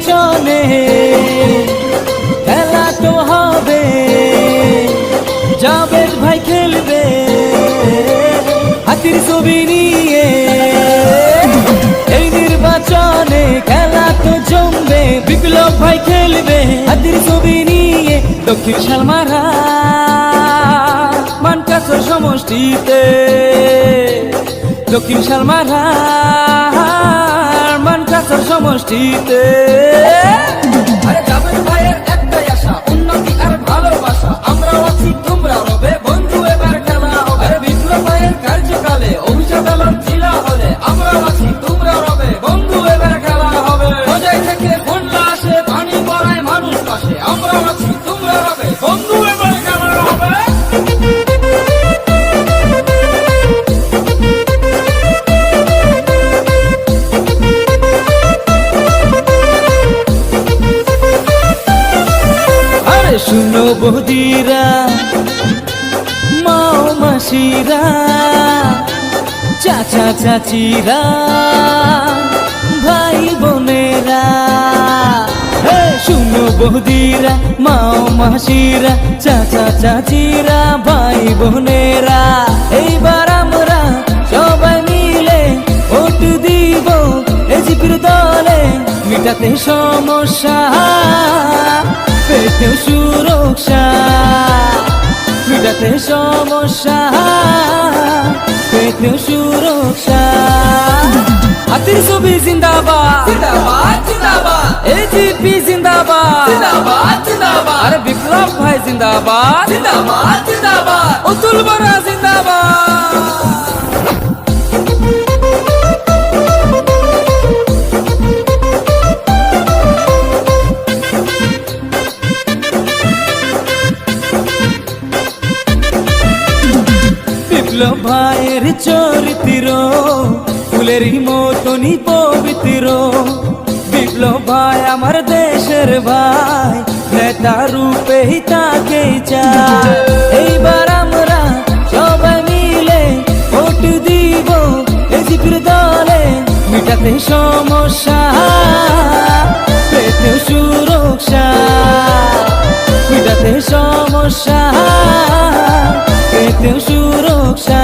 নির্বাচনে খেলা তো হবে, জাবেদ ভাই খেলবে হাতির ছবি নিয়ে। এই নির্বাচনে খেলা তো জমবে, বিপ্লব ভাই খেলবে হাতির ছবি নিয়ে। দক্ষিণ শালমারা মানকাসর সমষ্টিতে, দক্ষিণ শালমারা মানকাসর সমষ্টিতে। আরে জাবেদ ভাইয়ের একটাই আশা, উন্নতি আর ভালোবাসা। আমরাও আছি, তোমরাও রবে, বন্ধু এবার খেলা হবে। আরে বিপ্লব ভাইয়ের কার্যকালে অভিশাপ এলাম জেলা হলে। আমরাও আছি, তোমরাও রবে, বন্ধু এবার খেলা হবে। মজাই থেকে বন্যা আসে, পানি পড়ায় মানুষ পাশে। আমরাও আছি, তোমরাও রবে, বন্ধু এবার খেলা হবে। শুনো বৌদিরা, মাও মাসিরা, চাচা চাচিরা, ভাই বোনেরা। শুনো বৌদিরা, মাও মাসিরা, চাচা চাচিরা, ভাই বোনেরা। এইবার আমরা সবাই মিলে ভোট দিব এজিপির দলে, মিটাতে সমস্যা, পেতেও সুরক্ষা। মিটাতে সমস্যা, পেতেও সুরক্ষা। হাতির ছবি জিন্দাবাদ, জিন্দাবাদ জিন্দাবাদ, এজিপি জিন্দাবাদ, জিন্দাবাদ জিন্দাবাদ। আরে বিপ্লব ভাই জিন্দাবাদ, জিন্দাবাদ জিন্দাবাদ, অতুল বরা জিন্দাবাদ। বিপ্লব ভাইয়ের চরিত্র ফুলেরই মতনই পবিত্র। বিপ্লব ভাই আমার দেশের ভাই, নেতা রূপেই তাকে চাই। এইবার আমরা সবাই মিলে ভোট দিব এজিপির দলে, মিটাতে সমস্যা, পেতেও সুরক্ষা। মিটাতে সমস্যা, পেতেও সুরক্ষা।